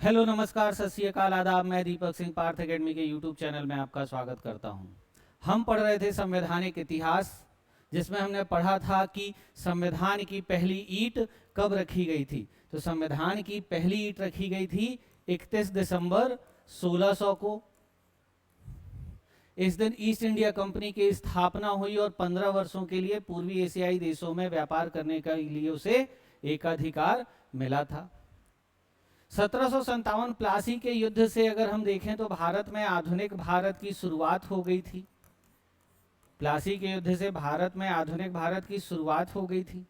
Hello नमस्कार सत श्री अकाल आदाब। मैं दीपक सिंह पार्थ एकेडमी के यूट्यूब चैनल में आपका स्वागत करता हूं। हम पढ़ रहे थे संवैधानिक इतिहास, जिसमें हमने पढ़ा था कि संविधान की पहली ईंट कब रखी गई थी। तो संविधान की पहली ईंट रखी गई थी 31 दिसंबर 1600 को। इस दिन ईस्ट इंडिया कंपनी की स्थापना हुई और 15 वर्षों के लिए पूर्वी एशियाई देशों में व्यापार करने के लिए उसे एकाधिकार मिला था। 1757 प्लासी के युद्ध से अगर हम देखें तो भारत में आधुनिक भारत की शुरुआत हो गई थी। प्लासी के युद्ध से भारत में आधुनिक भारत की शुरुआत हो गई थी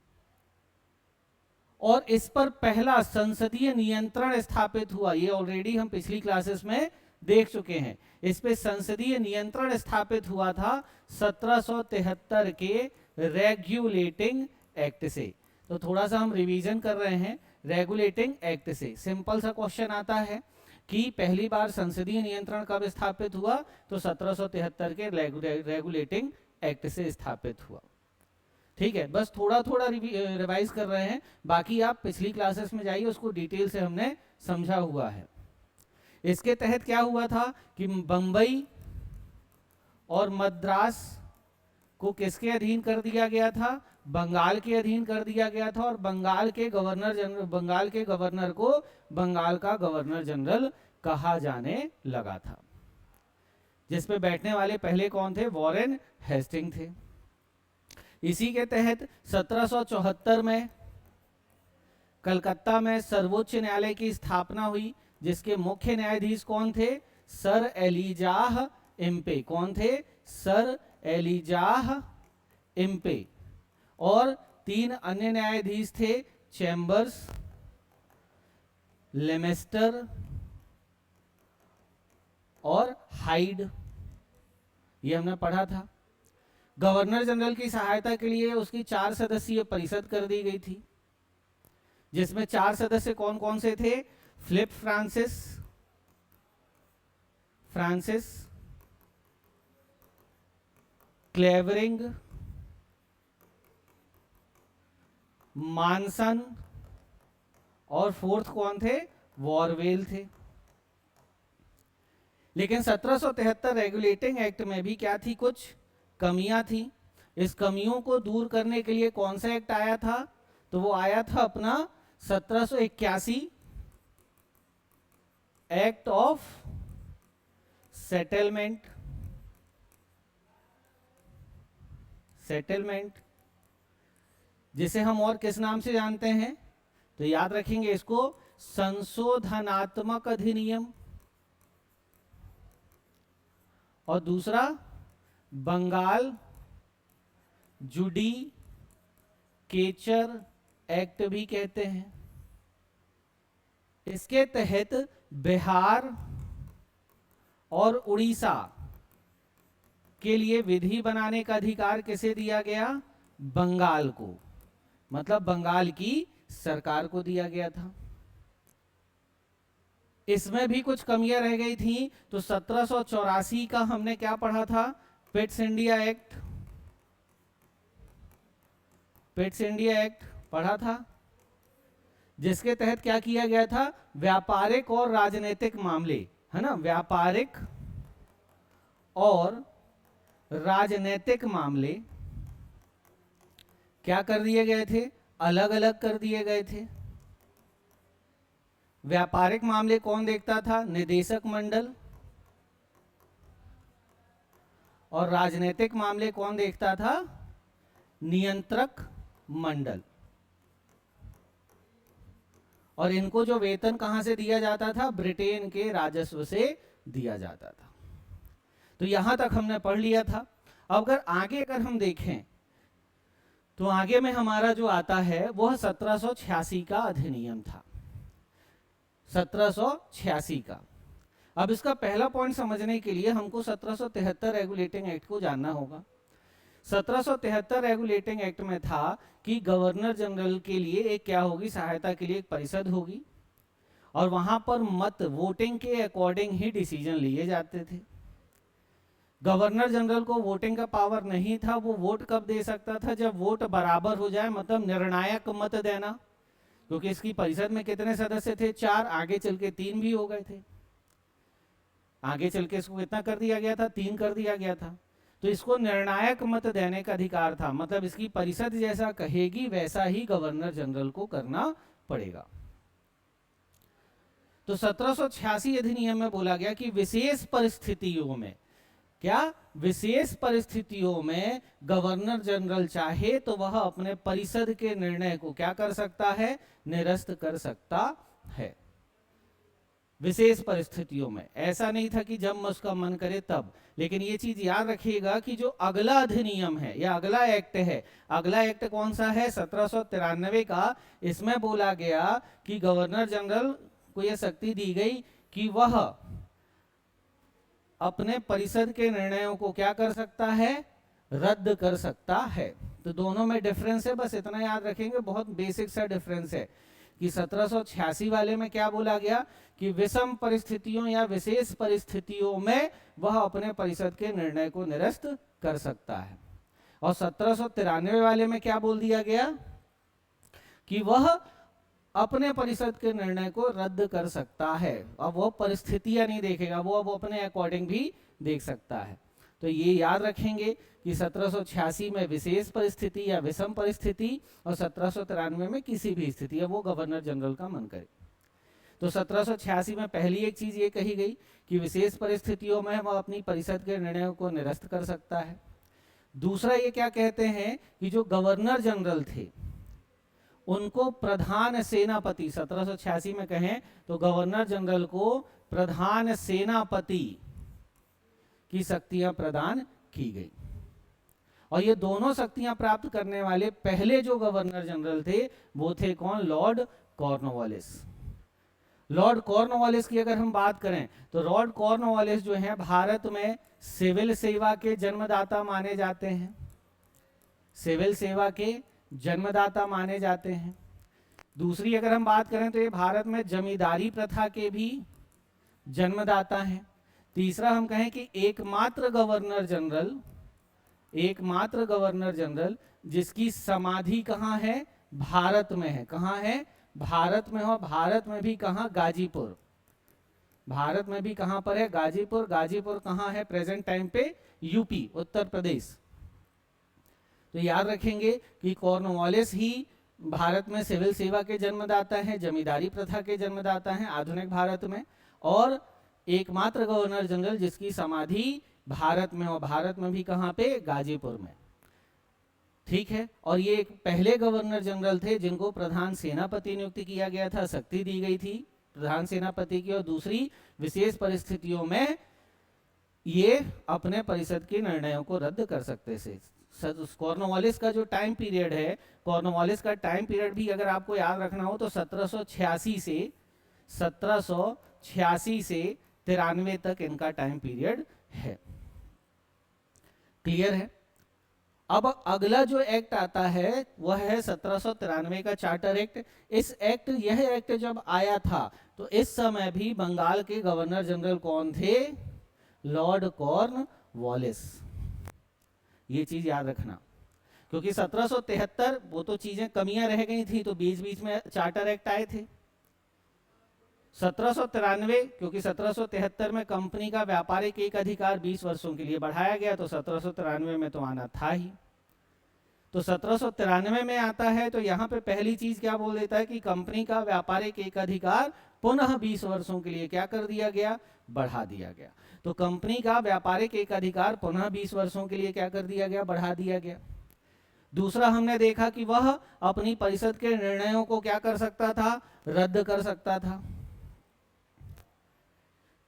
और इस पर पहला संसदीय नियंत्रण स्थापित हुआ। ये ऑलरेडी हम पिछली क्लासेस में देख चुके हैं। इस पे संसदीय नियंत्रण स्थापित हुआ था 1773 के रेगुलेटिंग एक्ट से। तो थोड़ा सा हम रिवीजन कर रहे हैं रेगुलेटिंग एक्ट से। सिंपल सा क्वेश्चन आता है कि पहली बार संसदीय नियंत्रण कब स्थापित हुआ, तो 1773 के रेगुलेटिंग एक्ट से स्थापित हुआ। ठीक है, बस थोड़ा थोड़ा रिवाइज कर रहे हैं, बाकी आप पिछली क्लासेस में जाइए, उसको डिटेल से हमने समझा हुआ है। इसके तहत क्या हुआ था कि बंबई और मद्रास को किसके अधीन कर दिया गया था, बंगाल के अधीन कर दिया गया था और बंगाल के गवर्नर को बंगाल का गवर्नर जनरल कहा जाने लगा था, जिसपे बैठने वाले पहले कौन थे, वॉरेन हेस्टिंग थे। इसी के तहत 1774 में कलकत्ता में सर्वोच्च न्यायालय की स्थापना हुई, जिसके मुख्य न्यायाधीश कौन थे, सर एलिजाह इम्पे। कौन थे, सर एलिजाह इम्पे। और 3 अन्य न्यायाधीश थे, चैम्बर्स, लेमेस्टर और हाइड। ये हमने पढ़ा था। गवर्नर जनरल की सहायता के लिए उसकी 4 सदस्यीय परिषद कर दी गई थी, जिसमें 4 सदस्य कौन कौन से थे, फिलिप फ्रांसिस क्लेवरिंग, मानसन और 4th कौन थे, वॉरवेल थे। लेकिन 1773 रेगुलेटिंग एक्ट में भी क्या थी, कुछ कमियां थी। इस कमियों को दूर करने के लिए कौन सा एक्ट आया था, तो वो आया था अपना 1781 एक्ट ऑफ सेटलमेंट। जिसे हम और किस नाम से जानते हैं, तो याद रखेंगे इसको, संशोधनात्मक अधिनियम। और दूसरा बंगाल जुडिकेचर एक्ट भी कहते हैं। इसके तहत बिहार और उड़ीसा के लिए विधि बनाने का अधिकार किसे दिया गया, बंगाल को, मतलब बंगाल की सरकार को दिया गया था। इसमें भी कुछ कमियां रह गई थी। तो 1784 का हमने क्या पढ़ा था, पिट्स इंडिया एक्ट पढ़ा था, जिसके तहत क्या किया गया था, व्यापारिक और राजनीतिक मामले, है ना, व्यापारिक और राजनीतिक मामले क्या कर दिए गए थे, अलग अलग कर दिए गए थे। व्यापारिक मामले कौन देखता था, निदेशक मंडल, और राजनीतिक मामले कौन देखता था, नियंत्रक मंडल। और इनको जो वेतन कहां से दिया जाता था, ब्रिटेन के राजस्व से दिया जाता था। तो यहां तक हमने पढ़ लिया था। अब अगर हम देखें तो आगे में हमारा जो आता है वह 1786 का अधिनियम था, 1786 का। अब इसका पहला पॉइंट समझने के लिए हमको 1773 रेगुलेटिंग एक्ट को जानना होगा। 1773 रेगुलेटिंग एक्ट में था कि गवर्नर जनरल के लिए एक क्या होगी, सहायता के लिए एक परिषद होगी और वहां पर मत वोटिंग के अकॉर्डिंग ही डिसीजन लिए जाते थे। गवर्नर जनरल को वोटिंग का पावर नहीं था। वो वोट कब दे सकता था, जब वोट बराबर हो जाए, मतलब निर्णायक मत देना। क्योंकि इसकी परिषद में कितने सदस्य थे? 4, आगे चल के 3 भी हो गए थे, आगे चल के इसको कितना कर दिया गया था? 3 कर दिया गया था। तो इसको निर्णायक मत देने का अधिकार था, मतलब इसकी परिषद जैसा कहेगी वैसा ही गवर्नर जनरल को करना पड़ेगा। तो 1786 अधिनियम में बोला गया कि विशेष परिस्थितियों में, क्या विशेष परिस्थितियों में गवर्नर जनरल चाहे तो वह अपने परिषद के निर्णय को क्या कर सकता है? निरस्त कर सकता है। विशेष परिस्थितियों में, ऐसा नहीं था कि जब उसका मन करे तब। लेकिन ये चीज याद रखिएगा कि जो अगला अधिनियम है या अगला एक्ट है, अगला एक्ट कौन सा है? 1793 का। इसमें बोला गया कि गवर्नर जनरल को यह शक्ति दी गई कि वह अपने परिषद के निर्णयों को क्या कर सकता है? रद्द कर सकता है। तो दोनों में डिफरेंस है, बस इतना याद रखेंगे, बहुत बेसिक सा डिफरेंस है कि 1786 वाले में क्या बोला गया कि विषम परिस्थितियों या विशेष परिस्थितियों में वह अपने परिषद के निर्णय को निरस्त कर सकता है, और 1793 वाले में क्या बोल दिया गया कि वह अपने परिषद के निर्णय को रद्द कर सकता है। अब वो परिस्थितियां नहीं देखेगा, वो अब अपने अकॉर्डिंग भी देख सकता है। तो ये याद रखेंगे कि 1786 में विशेष परिस्थिति या विषम परिस्थिति, और 1793 में किसी भी स्थिति है, वो गवर्नर जनरल का मन करे। तो 1786 में पहली एक चीज ये कही गई कि विशेष परिस्थितियों में वह अपनी परिषद के निर्णयों को निरस्त कर सकता है। दूसरा ये क्या कहते हैं कि जो गवर्नर जनरल थे उनको प्रधान सेनापति, 1786 में कहें तो गवर्नर जनरल को प्रधान सेनापति की शक्तियां प्रदान की गई। और ये दोनों शक्तियां प्राप्त करने वाले पहले जो गवर्नर जनरल थे वो थे कौन? Lord Cornwallis. लॉर्ड कॉर्नवालिस की अगर हम बात करें तो लॉर्ड कॉर्नवालिस जो है भारत में सिविल सेवा के जन्मदाता माने जाते हैं, सिविल सेवा के जन्मदाता माने जाते हैं। दूसरी अगर हम बात करें तो ये भारत में जमींदारी प्रथा के भी जन्मदाता हैं। तीसरा हम कहें कि एकमात्र गवर्नर जनरल जिसकी समाधि कहाँ है? भारत में है। कहाँ है? भारत में हो। भारत में भी कहाँ? गाजीपुर। भारत में भी कहाँ पर है? गाजीपुर। गाजीपुर कहाँ है प्रेजेंट टाइम पे? यूपी, उत्तर प्रदेश। तो याद रखेंगे कि कॉर्नवालिस ही भारत में सिविल सेवा के जन्मदाता हैं, जमींदारी प्रथा के जन्मदाता हैं आधुनिक भारत में, और एकमात्र गवर्नर जनरल जिसकी समाधि भारत में, और भारत में भी कहाँ पे? गाजीपुर में। ठीक है। और ये एक पहले गवर्नर जनरल थे जिनको प्रधान सेनापति नियुक्त किया गया था, शक्ति दी गई थी प्रधान सेनापति की, और दूसरी विशेष परिस्थितियों में ये अपने परिषद के निर्णयों को रद्द कर सकते थे। कॉर्नवालिस का जो टाइम पीरियड है, कॉर्नवालिस का टाइम पीरियड भी अगर आपको याद रखना हो तो 1786 से 93 तक इनका टाइम पीरियड है। क्लियर है? अब अगला जो एक्ट आता है वह है 1793 का चार्टर एक्ट। यह एक्ट जब आया था तो इस समय भी बंगाल के गवर्नर जनरल कौन थे? Lord Cornwallis. ये चीज याद रखना, क्योंकि 1773 वो तो चीजें कमियां रह गई थी तो बीच बीच में चार्टर एक्ट आए थे। 1793 क्योंकि 1773 में कंपनी का व्यापारिक एक अधिकार 20 वर्षों के लिए बढ़ाया गया, तो 1793 में तो आना था ही। तो 1793 में आता है तो यहाँ पे पहली चीज क्या बोल देता है कि कंपनी का व्यापारिक एक अधिकार पुनः 20 वर्षों के लिए क्या कर दिया गया? बढ़ा दिया गया। तो कंपनी का व्यापारिक एक अधिकार पुनः 20 वर्षों के लिए क्या कर दिया गया? बढ़ा दिया गया। दूसरा हमने देखा कि वह अपनी परिषद के निर्णयों को क्या कर सकता था? रद्द कर सकता था।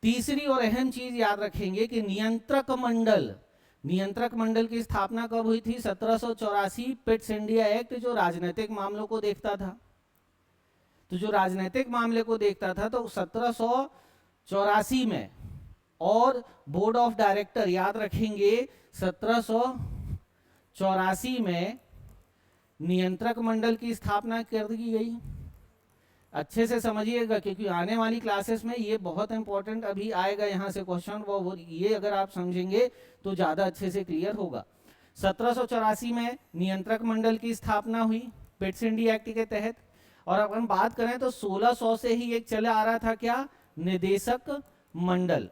तीसरी और अहम चीज याद रखेंगे कि नियंत्रक मंडल की स्थापना कब हुई थी? 1784 पिट्स इंडिया एक्ट, जो राजनीतिक मामलों को देखता था। तो जो राजनीतिक मामले को देखता था तो 1784 में, और बोर्ड ऑफ डायरेक्टर याद रखेंगे 1784 में नियंत्रक मंडल की स्थापना कर दी गई। अच्छे से समझिएगा क्योंकि आने वाली क्लासेस में ये बहुत इंपॉर्टेंट अभी आएगा, यहाँ से क्वेश्चन, वो ये अगर आप समझेंगे तो ज्यादा अच्छे से क्लियर होगा। 1784 में नियंत्रक मंडल की स्थापना हुई पिट्स इंडिया एक्ट के तहत। और अगर हम बात करें तो 1600 से ही एक चला आ रहा था क्या, निदेशक मंडल।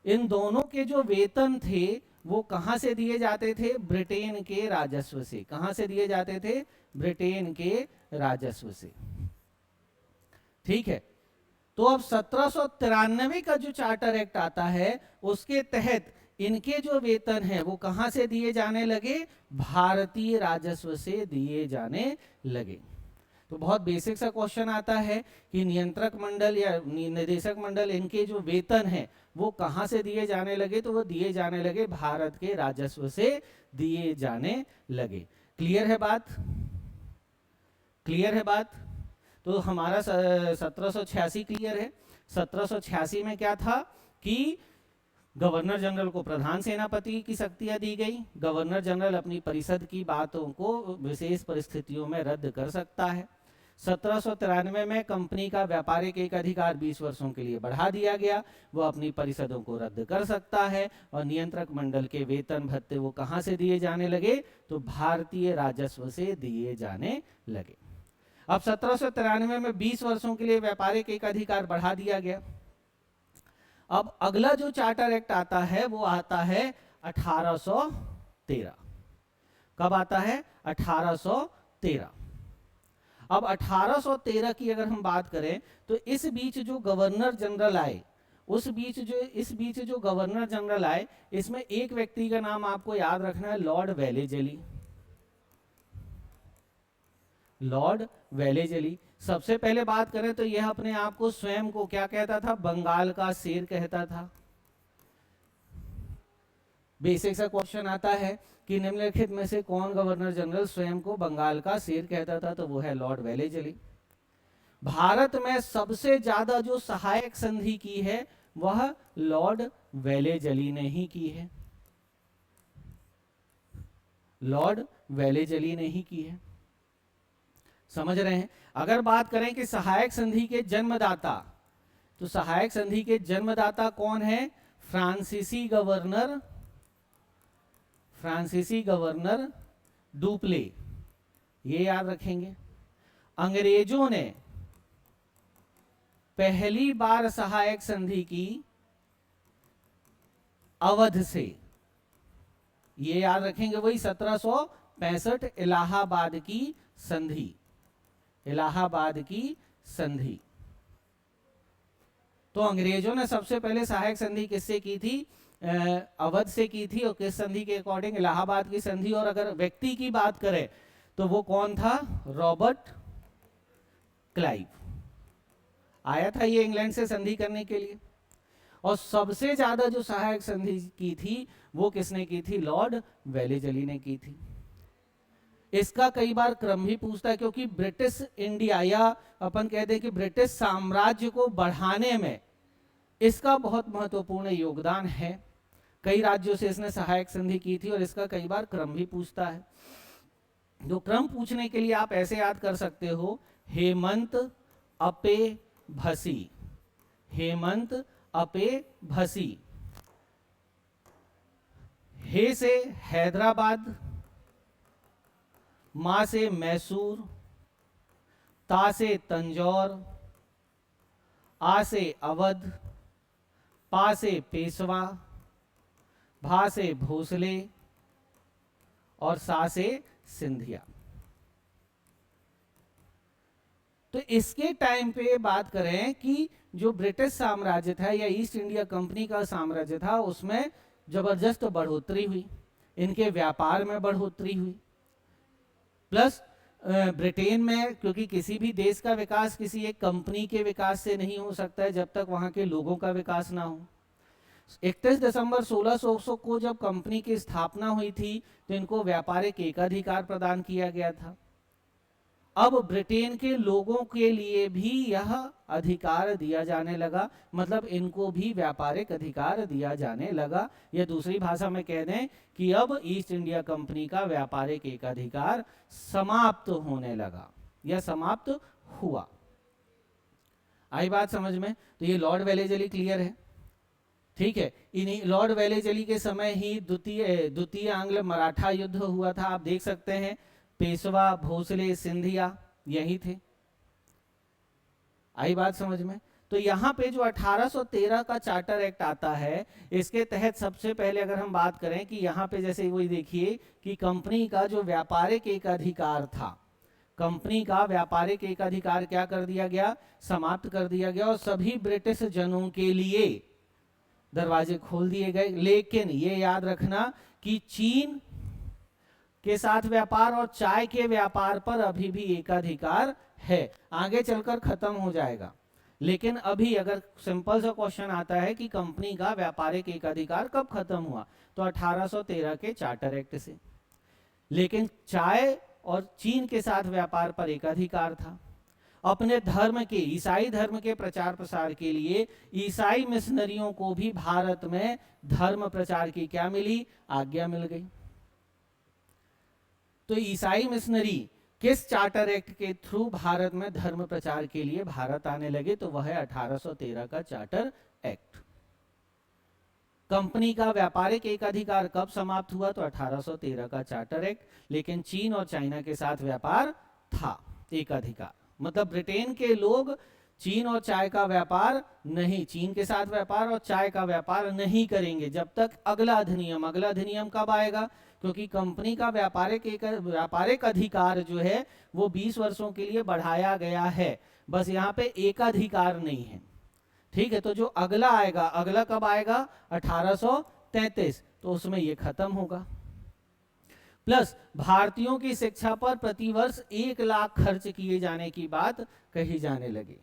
इन दोनों के जो वेतन थे वो कहां से दिए जाते थे, ब्रिटेन के राजस्व से। कहां से दिए जाते थे, ब्रिटेन के राजस्व से। ठीक है, तो अब 1793 का जो चार्टर एक्ट आता है उसके तहत इनके जो वेतन है वो कहां से दिए जाने लगे, भारतीय राजस्व से दिए जाने लगे। तो बहुत बेसिक सा क्वेश्चन आता है कि नियंत्रक मंडल या निदेशक मंडल इनके जो वेतन है वो कहां से दिए जाने लगे, तो वो दिए जाने लगे भारत के राजस्व से दिए जाने लगे। क्लियर है बात, क्लियर है बात। तो हमारा 1786 क्लियर है। 1786 में क्या था कि गवर्नर जनरल को प्रधान सेनापति की शक्तियां दी गई। गवर्नर जनरल अपनी परिषद की बातों को विशेष परिस्थितियों में रद्द कर सकता है। 1793 में कंपनी का व्यापारिक एक अधिकार 20 वर्षों के लिए बढ़ा दिया गया, वो अपनी परिषदों को रद्द कर सकता है। और नियंत्रक मंडल के वेतन भत्ते वो कहां से दिए जाने लगे, तो भारतीय राजस्व से दिए जाने लगे। अब 1793 में 20 वर्षों के लिए व्यापारिक एक अधिकार बढ़ा दिया गया। अब अगला जो चार्टर एक्ट आता है वो आता है 1813। कब आता है, 1813। अब 1813 की अगर हम बात करें तो इस बीच जो गवर्नर जनरल आए, इस बीच जो गवर्नर जनरल आए, इसमें एक व्यक्ति का नाम आपको याद रखना है, लॉर्ड वेलेजली। Lord Wellesley. सबसे पहले बात करें तो यह अपने आप को स्वयं को क्या कहता था, बंगाल का शेर कहता था। बेसिक सा क्वेश्चन आता है कि निम्नलिखित में से कौन गवर्नर जनरल स्वयं को बंगाल का शेर कहता था, तो वो है लॉर्ड वेलेजली। भारत में सबसे ज्यादा जो सहायक संधि की है वह लॉर्ड वेलेजली ने ही की है। लॉर्ड वेलेजली ने ही की है। समझ रहे हैं। अगर बात करें कि सहायक संधि के जन्मदाता, तो सहायक संधि के जन्मदाता कौन है, फ्रांसीसी गवर्नर डुप्ले। ये याद रखेंगे। अंग्रेजों ने पहली बार सहायक संधि की अवध से, ये याद रखेंगे, वही 1765 इलाहाबाद की संधि। इलाहाबाद की संधि। तो अंग्रेजों ने सबसे पहले सहायक संधि किससे की थी, अवध से की थी। और किस संधि के अकॉर्डिंग, इलाहाबाद की संधि। और अगर व्यक्ति की बात करें तो वो कौन था, रॉबर्ट क्लाइव आया था ये इंग्लैंड से संधि करने के लिए। और सबसे ज्यादा जो सहायक संधि की थी वो किसने की थी, लॉर्ड वेलेजली ने की थी। इसका कई बार क्रम भी पूछता है, क्योंकि ब्रिटिश इंडिया या अपन कहते हैं कि ब्रिटिश साम्राज्य को बढ़ाने में इसका बहुत महत्वपूर्ण योगदान है। कई राज्यों से इसने सहायक संधि की थी और इसका कई बार क्रम भी पूछता है। जो क्रम पूछने के लिए आप ऐसे याद कर सकते हो, हेमंत अपे भसी। हेमंत अपे भसी। हे से हैदराबाद, मां से मैसूर, ता से तंजौर, आ से अवध, पा से पेशवा, भा से भोसले और सा से सिंधिया। तो इसके टाइम पे बात करें कि जो ब्रिटिश साम्राज्य था या ईस्ट इंडिया कंपनी का साम्राज्य था, उसमें जबरदस्त बढ़ोतरी हुई, इनके व्यापार में बढ़ोतरी हुई। प्लस ब्रिटेन में, क्योंकि किसी भी देश का विकास किसी एक कंपनी के विकास से नहीं हो सकता है जब तक वहां के लोगों का विकास ना हो। 31 दिसंबर 1600 को जब कंपनी की स्थापना हुई थी तो इनको व्यापारिक एकाधिकार प्रदान किया गया था। अब ब्रिटेन के लोगों के लिए भी यह अधिकार दिया जाने लगा, मतलब इनको भी व्यापारिक अधिकार दिया जाने लगा। या दूसरी भाषा में कह दें कि अब ईस्ट इंडिया कंपनी का व्यापारिक एकाधिकार समाप्त होने लगा या समाप्त हुआ। आई बात समझ में। तो ये लॉर्ड वेलेजली क्लियर है, ठीक है। इन्हीं लॉर्ड वेलेजली के समय ही द्वितीय आंग्ल मराठा युद्ध हुआ था। आप देख सकते हैं पेशवा, भोसले, सिंधिया, यही थे। आई बात समझ में? तो यहाँ पे जो 1813 का चार्टर एक्ट आता है, इसके तहत सबसे पहले अगर हम बात करें कि यहाँ पे जैसे वही देखिए कि कंपनी का जो व्यापारिक एकाधिकार था, कंपनी का व्यापारिक एकाधिकार क्या कर दिया गया, समाप्त कर दिया गया और सभी ब्रिटिश जनों के लिए दरवाजे खोल दिए गए। लेकिन ये याद रखना कि चीन के साथ व्यापार और चाय के व्यापार पर अभी भी एकाधिकार है, आगे चलकर खत्म हो जाएगा। लेकिन अभी अगर सिंपल सा क्वेश्चन आता है कि कंपनी का व्यापारिक एकाधिकार कब खत्म हुआ, तो 1813 के चार्टर एक्ट से। लेकिन चाय और चीन के साथ व्यापार पर एकाधिकार था। अपने धर्म के, ईसाई धर्म के प्रचार प्रसार के लिए ईसाई मिशनरियों को भी भारत में धर्म प्रचार की क्या मिली, आज्ञा मिल गई। तो ईसाई मिशनरी किस चार्टर एक्ट के थ्रू भारत में धर्म प्रचार के लिए भारत आने लगे, तो वह है 1813 का चार्टर एक्ट। कंपनी का व्यापारिक एकाधिकार कब समाप्त हुआ, तो 1813 का चार्टर एक्ट। लेकिन चीन और चाइना के साथ व्यापार था, एकाधिकार, मतलब ब्रिटेन के लोग चीन और चाय का व्यापार नहीं, चीन के साथ व्यापार और चाय का व्यापार नहीं करेंगे जब तक अगला अधिनियम कब आएगा, क्योंकि कंपनी का व्यापारिक अधिकार जो है वो 20 वर्षों के लिए बढ़ाया गया है, बस यहाँ पे एकाधिकार नहीं है। ठीक है, तो जो अगला आएगा, अगला कब आएगा, 1833, तो उसमें ये खत्म होगा। प्लस भारतीयों की शिक्षा पर प्रतिवर्ष 1 लाख खर्च किए जाने की बात कही जाने लगी।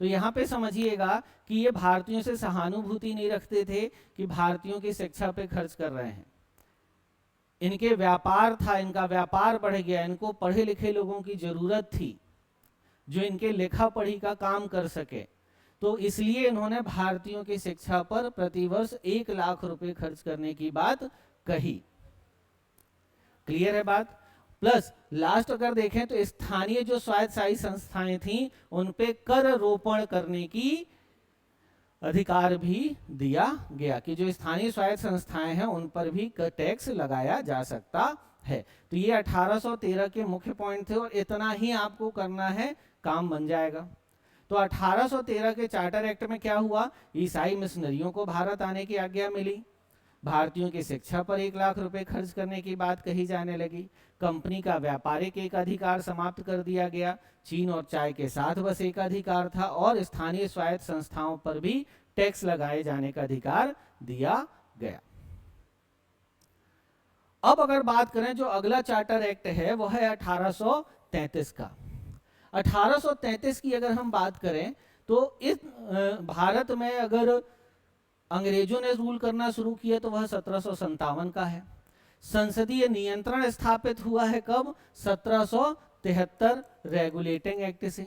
तो यहाँ पे समझिएगा कि ये भारतीयों से सहानुभूति नहीं रखते थे कि भारतीयों की शिक्षा पे खर्च कर रहे हैं। इनके व्यापार था, इनका व्यापार बढ़ गया, इनको पढ़े लिखे लोगों की जरूरत थी जो इनके लेखा पढ़ी का काम कर सके। तो इसलिए इन्होंने भारतीयों की शिक्षा पर प्रतिवर्ष 1 लाख रुपए खर्च करने की बात कही। क्लियर है बात? प्लस लास्ट अगर देखें तो स्थानीय जो स्वायत्तशासी संस्थाएं थीं उन पे कर रोपण करने की अधिकार भी दिया गया कि जो स्थानीय स्वायत्त संस्थाएं हैं उन पर भी टैक्स लगाया जा सकता है। तो ये 1813 के मुख्य पॉइंट थे और इतना ही आपको करना है, काम बन जाएगा। तो 1813 के चार्टर एक्ट में क्या हुआ, ईसाई मिशनरियों को भारत आने की आज्ञा मिली, भारतीयों की शिक्षा पर 1 लाख रुपए खर्च करने की बात कही जाने लगी, कंपनी का व्यापारिक एकाधिकार समाप्त कर दिया गया, चीन और चाय के साथ बस एकाधिकार था और स्थानीय स्वायत्त संस्थाओं पर भी टैक्स लगाए जाने का अधिकार दिया गया। अब अगर बात करें जो अगला चार्टर एक्ट है वह है 1833 का। 1833 की अगर हम बात करें तो इस भारत में अगर अंग्रेजों ने रूल करना शुरू किया तो वह 1757 का है। संसदीय नियंत्रण स्थापित हुआ है कब, 1773 रेगुलेटिंग एक्ट से,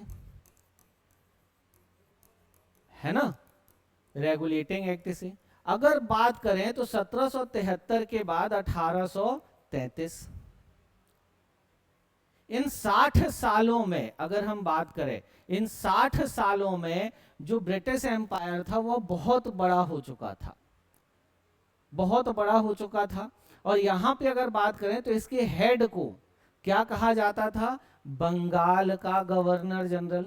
है ना, रेगुलेटिंग एक्ट से। अगर बात करें तो 1773 के बाद 1833, इन 60 सालों में अगर हम बात करें, इन 60 सालों में जो ब्रिटिश एम्पायर था वो बहुत बड़ा हो चुका था, बहुत बड़ा हो चुका था। और यहां पे अगर बात करें तो इसके हेड को क्या कहा जाता था, बंगाल का गवर्नर जनरल,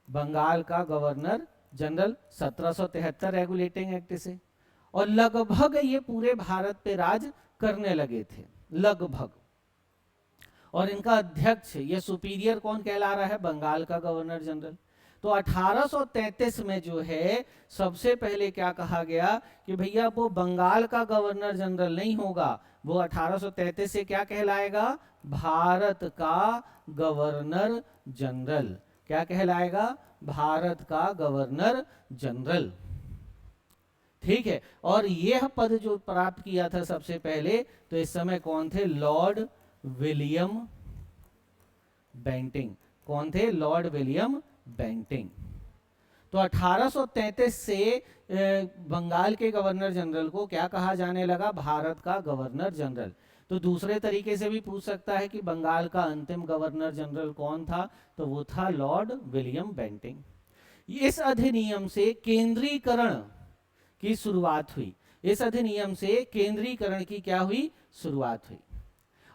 बंगाल का गवर्नर जनरल 1773 रेगुलेटिंग एक्ट से। और लगभग ये पूरे भारत पे राज करने लगे थे, लगभग। और इनका अध्यक्ष, ये सुपीरियर कौन कहला रहा है, बंगाल का गवर्नर जनरल। तो 1833 में जो है सबसे पहले क्या कहा गया कि भैया वो बंगाल का गवर्नर जनरल नहीं होगा, वो 1833 से क्या कहलाएगा, भारत का गवर्नर जनरल। क्या कहलाएगा, भारत का गवर्नर जनरल। ठीक है, और यह पद जो प्राप्त किया था सबसे पहले, तो इस समय कौन थे, लॉर्ड विलियम बेंटिंग। कौन थे, लॉर्ड विलियम बेंटिंग। तो 1833 से बंगाल के गवर्नर जनरल को क्या कहा जाने लगा, भारत का गवर्नर जनरल। तो दूसरे तरीके से भी पूछ सकता है कि बंगाल का अंतिम गवर्नर जनरल कौन था, तो वो था लॉर्ड विलियम बेंटिंग। इस अधिनियम से केंद्रीकरण की शुरुआत हुई, इस अधिनियम से केंद्रीकरण की क्या हुई, शुरुआत हुई।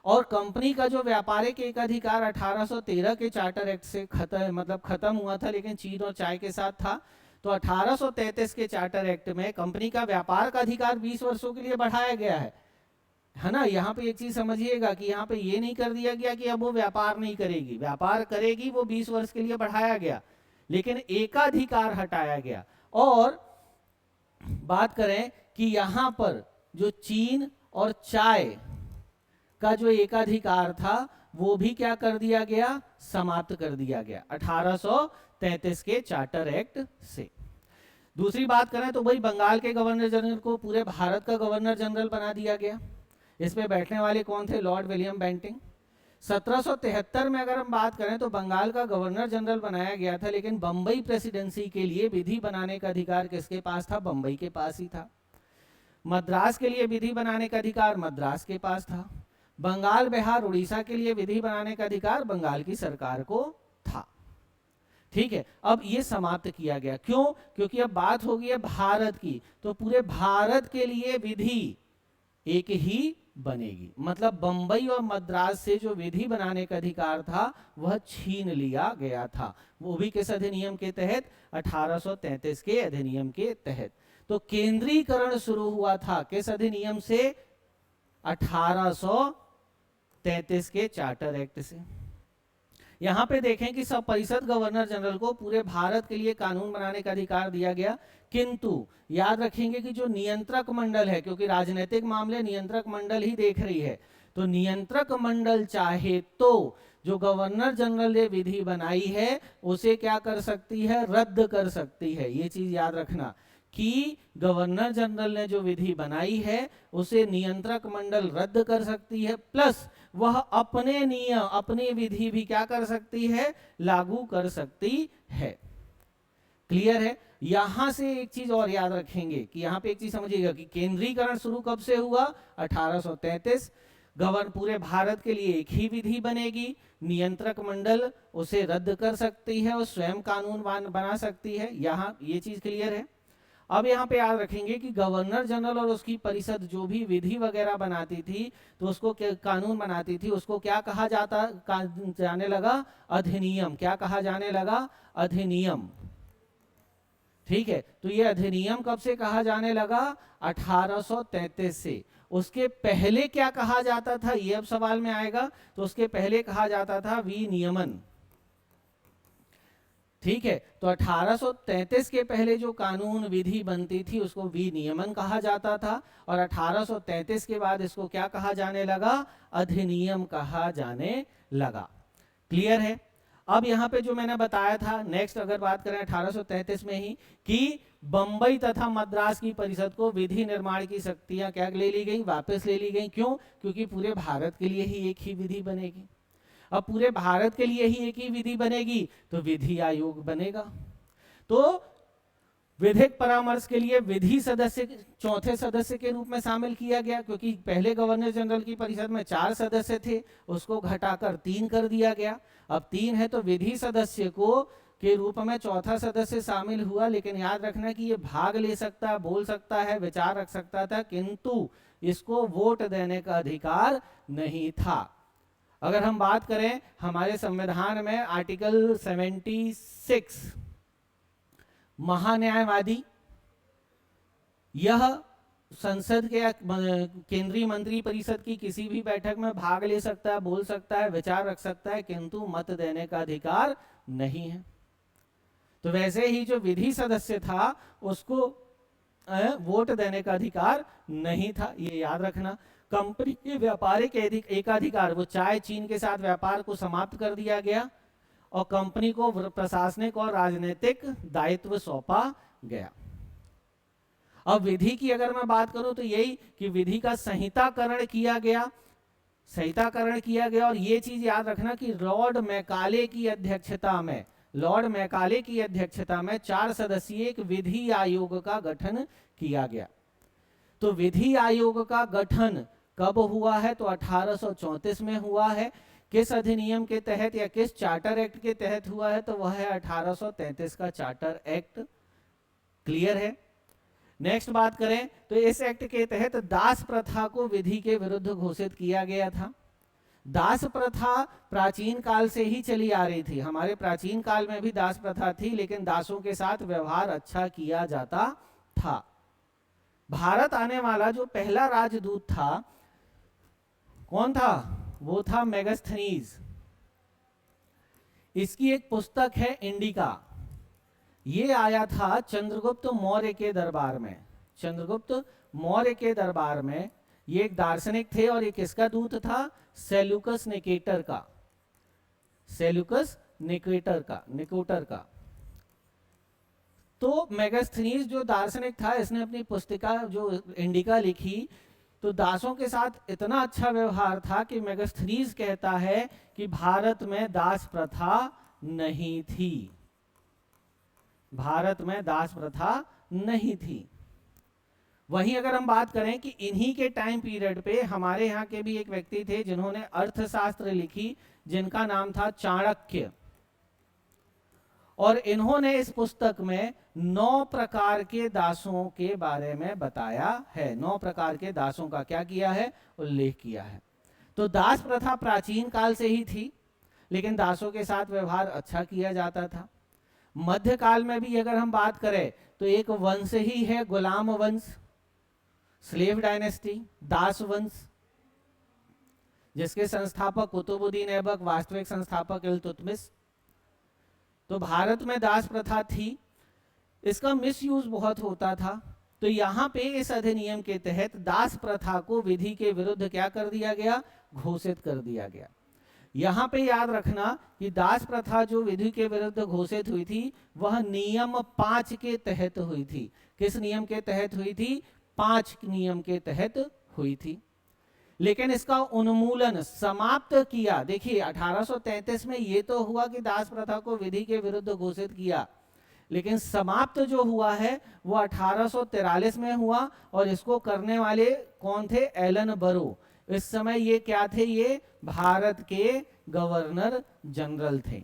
और कंपनी का जो व्यापारिक एक अधिकार 1813 के चार्टर एक्ट से खत्म हुआ था, लेकिन चीन और चाय के साथ था। तो 1833 के चार्टर एक्ट में कंपनी का व्यापार का अधिकार 20 वर्षों के लिए बढ़ाया गया है ना। यहाँ पे एक चीज समझिएगा कि यहाँ पे ये नहीं कर दिया गया कि अब वो व्यापार नहीं करेगी, व्यापार करेगी, वो 20 वर्ष के लिए बढ़ाया गया, लेकिन एकाधिकार हटाया गया। और बात करें कि यहाँ पर जो चीन और चाय का जो एकाधिकार था वो भी क्या कर दिया गया, समाप्त कर दिया गया 1833 के चार्टर एक्ट से। दूसरी बात करें तो भाई बंगाल के गवर्नर जनरल को पूरे भारत का गवर्नर जनरल बना दिया गया। इस पे बैठने वाले कौन थे, लॉर्ड विलियम बेंटिंग। 1773 में अगर हम बात करें तो बंगाल का गवर्नर जनरल बनाया गया था, लेकिन बंबई प्रेसिडेंसी के लिए विधि बनाने का अधिकार किसके पास था, बंबई के पास ही था। मद्रास के लिए विधि बनाने का अधिकार मद्रास के पास था। बंगाल, बिहार, उड़ीसा के लिए विधि बनाने का अधिकार बंगाल की सरकार को था। ठीक है, अब ये समाप्त किया गया। क्यों? क्योंकि अब बात हो गई है भारत की, तो पूरे भारत के लिए विधि एक ही बनेगी। मतलब बंबई और मद्रास से जो विधि बनाने का अधिकार था वह छीन लिया गया था, वो भी किस अधिनियम के तहत, 1833 के अधिनियम के तहत। तो केंद्रीकरण शुरू हुआ था किस अधिनियम से, 1833 के चार्टर एक्ट से। यहां पे देखें कि सब परिषद गवर्नर जनरल को पूरे भारत के लिए कानून बनाने का अधिकार दिया गया, किंतु याद रखेंगे कि जो नियंत्रक मंडल है, क्योंकि राजनीतिक मामले नियंत्रक मंडल ही देख रही है, तो नियंत्रक मंडल चाहे तो जो गवर्नर जनरल ने विधि बनाई है उसे क्या कर सकती है, रद्द कर सकती है। ये चीज याद रखना कि गवर्नर जनरल ने जो विधि बनाई है उसे नियंत्रक मंडल रद्द कर सकती है, प्लस वह अपने नियम, अपनी विधि भी क्या कर सकती है, लागू कर सकती है। क्लियर है? यहां से एक चीज और याद रखेंगे कि यहां पे एक चीज समझिएगा कि केंद्रीकरण शुरू कब से हुआ, 1833। गवर्न पूरे भारत के लिए एक ही विधि बनेगी, नियंत्रक मंडल उसे रद्द कर सकती है और स्वयं कानून बना सकती है। यहां ये चीज क्लियर है। अब यहाँ पे याद रखेंगे कि गवर्नर जनरल और उसकी परिषद जो भी विधि वगैरह बनाती थी, तो उसको कानून बनाती थी, उसको क्या कहा जाने लगा, अधिनियम। क्या कहा जाने लगा, अधिनियम। ठीक है, तो ये अधिनियम कब से कहा जाने लगा, 1833 से। उसके पहले क्या कहा जाता था, ये अब सवाल में आएगा। तो उसके पहले कहा जाता था विनियमन। ठीक है, तो 1833 के पहले जो कानून विधि बनती थी उसको विनियमन कहा जाता था, और 1833 के बाद इसको क्या कहा जाने लगा, अधिनियम कहा जाने लगा। क्लियर है? अब यहाँ पे जो मैंने बताया था, नेक्स्ट अगर बात करें 1833 में ही, कि बंबई तथा मद्रास की परिषद को विधि निर्माण की शक्तियां क्या ले ली गई, वापस ले ली गई। क्यों? क्योंकि पूरे भारत के लिए ही एक ही विधि बनेगी। अब पूरे भारत के लिए ही एक ही विधि बनेगी तो विधि आयोग बनेगा। तो विधिक परामर्श के लिए विधि सदस्य चौथे सदस्य के रूप में शामिल किया गया, क्योंकि पहले गवर्नर जनरल की परिषद में 4 सदस्य थे, उसको घटाकर 3 कर दिया गया। अब 3 है तो विधि सदस्य को के रूप में चौथा सदस्य शामिल हुआ। लेकिन याद रखना कि ये भाग ले सकता है, बोल सकता है, विचार रख सकता था, किंतु इसको वोट देने का अधिकार नहीं था। अगर हम बात करें हमारे संविधान में आर्टिकल 76, महान्यायवादी, यह संसद के केंद्रीय मंत्री परिषद की किसी भी बैठक में भाग ले सकता है, बोल सकता है, विचार रख सकता है, किंतु मत देने का अधिकार नहीं है। तो वैसे ही जो विधि सदस्य था उसको वोट देने का अधिकार नहीं था, ये याद रखना। कंपनी के व्यापारिक एकाधिकार, वो चाय चीन के साथ व्यापार को समाप्त कर दिया गया और कंपनी को प्रशासनिक और राजनीतिक दायित्व सौंपा गया। अब विधि की अगर मैं बात करूं तो यही कि विधि का संहिताकरण किया गया, और ये चीज याद रखना कि लॉर्ड मैकाले की अध्यक्षता में 4 सदस्यीय एक विधि आयोग का गठन किया गया। तो विधि आयोग का गठन कब हुआ है, तो 1834 में हुआ है। किस अधिनियम के तहत या किस चार्टर एक्ट के तहत हुआ है, तो वह है 1833 का चार्टर एक्ट। क्लियर है? नेक्स्ट बात करें तो इस एक्ट के तहत दास प्रथा को विधि के विरुद्ध घोषित किया गया था। दास प्रथा प्राचीन काल से ही चली आ रही थी, हमारे प्राचीन काल में भी दास प्रथा थी, लेकिन दासों के साथ व्यवहार अच्छा किया जाता था। भारत आने वाला जो पहला राजदूत था कौन था? वो था मेगास्थनीज। इसकी एक पुस्तक है इंडिका। ये आया था चंद्रगुप्त मौर्य के दरबार में। चंद्रगुप्त मौर्य के दरबार में ये एक दार्शनिक थे और ये किसका दूत था? सेल्यूकस निकेटर का। सेल्यूकस निकेटर का। तो मेगास्थनीज जो दार्शनिक था, इसने अपनी पुस्तिका जो इंडिका लिखी, तो दासों के साथ इतना अच्छा व्यवहार था कि मेगास्थनीज कहता है कि भारत में दास प्रथा नहीं थी। भारत में दास प्रथा नहीं थी। वहीं अगर हम बात करें कि इन्हीं के टाइम पीरियड पे हमारे यहाँ के भी एक व्यक्ति थे जिन्होंने अर्थशास्त्र लिखी, जिनका नाम था चाणक्य। और इन्होंने इस पुस्तक में 9 प्रकार के दासों के बारे में बताया है। 9 प्रकार के दासों का क्या किया है? उल्लेख किया है। तो दास प्रथा प्राचीन काल से ही थी, लेकिन दासों के साथ व्यवहार अच्छा किया जाता था। मध्यकाल में भी अगर हम बात करें तो एक वंश ही है गुलाम वंश, स्लेव डायनेस्टी, दास वंश, जिसके संस्थापक कुतुबुद्दीन ऐबक, वास्तविक संस्थापक इल्तुतमिश। तो भारत में दास प्रथा थी, इसका मिसयूज बहुत होता था। तो यहाँ पे इस अधिनियम के तहत दास प्रथा को विधि के विरुद्ध क्या कर दिया गया? घोषित कर दिया गया। यहाँ पे याद रखना कि दास प्रथा जो विधि के विरुद्ध घोषित हुई थी, वह नियम 5 के तहत हुई थी। किस नियम के तहत हुई थी? 5 नियम के तहत हुई थी। लेकिन इसका उन्मूलन समाप्त किया, देखिए 1833 में ये तो हुआ कि दास प्रथा को विधि के विरुद्ध घोषित किया, लेकिन समाप्त जो हुआ है वो 1843 में हुआ। और इसको करने वाले कौन थे? एलन बरो। इस समय ये क्या थे? ये भारत के गवर्नर जनरल थे।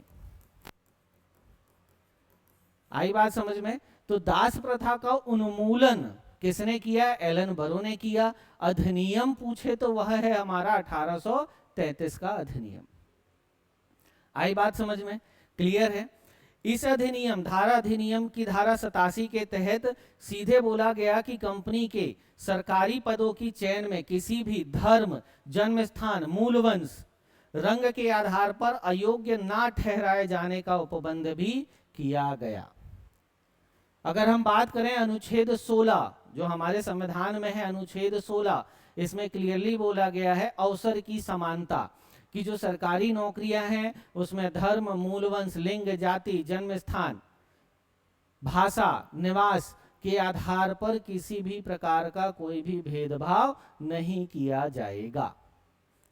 आई बात समझ में? तो दास प्रथा का उन्मूलन किसने किया? एलन बरो ने किया। अधिनियम पूछे तो वह है हमारा 1833 का अधिनियम। आई बात समझ में? क्लियर है? इस अधिनियम अधिनियम की धारा 87 के तहत सीधे बोला गया कि कंपनी के सरकारी पदों की चयन में किसी भी धर्म, जन्म स्थान, मूल वंश, रंग के आधार पर अयोग्य ना ठहराए जाने का उपबंध भी किया गया। अगर हम बात करें अनुच्छेद 16 जो हमारे संविधान में है, अनुच्छेद 16, इसमें क्लियरली बोला गया है अवसर की समानता, कि जो सरकारी नौकरियां हैं उसमें धर्म, मूलवंश, लिंग, जाति, जन्म स्थान, भाषा, निवास के आधार पर किसी भी प्रकार का कोई भी भेदभाव नहीं किया जाएगा।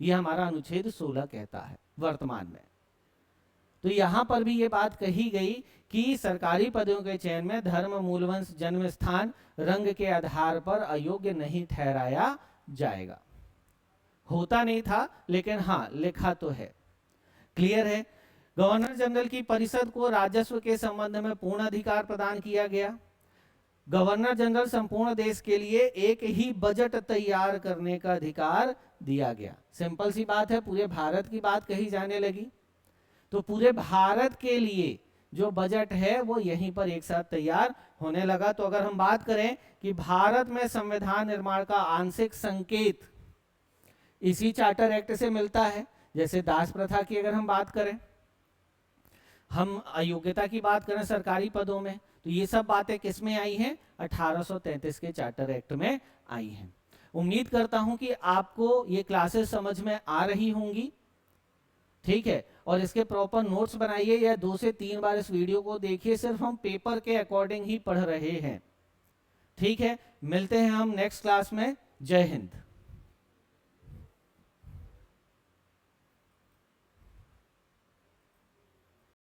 यह हमारा अनुच्छेद 16 कहता है वर्तमान में। तो यहां पर भी ये बात कही गई कि सरकारी पदों के चयन में धर्म, मूलवंश, जन्म स्थान, रंग के आधार पर अयोग्य नहीं ठहराया जाएगा। होता नहीं था, लेकिन हाँ लिखा तो है। क्लियर है? गवर्नर जनरल की परिषद को राजस्व के संबंध में पूर्ण अधिकार प्रदान किया गया। गवर्नर जनरल संपूर्ण देश के लिए एक ही बजट तैयार करने का अधिकार दिया गया। सिंपल सी बात है, पूरे भारत की बात कही जाने लगी, तो पूरे भारत के लिए जो बजट है वो यहीं पर एक साथ तैयार होने लगा। तो अगर हम बात करें कि भारत में संविधान निर्माण का आंशिक संकेत इसी चार्टर एक्ट से मिलता है। जैसे दास प्रथा की अगर हम बात करें, हम अयोग्यता की बात करें सरकारी पदों में, तो ये सब बातें किस में आई हैं? 1833 के चार्टर एक्ट में आई हैं। उम्मीद करता हूं कि आपको ये क्लासेस समझ में आ रही होंगी। ठीक है, और इसके प्रॉपर नोट्स बनाइए या 2 से 3 बार इस वीडियो को देखिए। सिर्फ हम पेपर के अकॉर्डिंग ही पढ़ रहे हैं। ठीक है, मिलते हैं हम नेक्स्ट क्लास में। जय हिंद।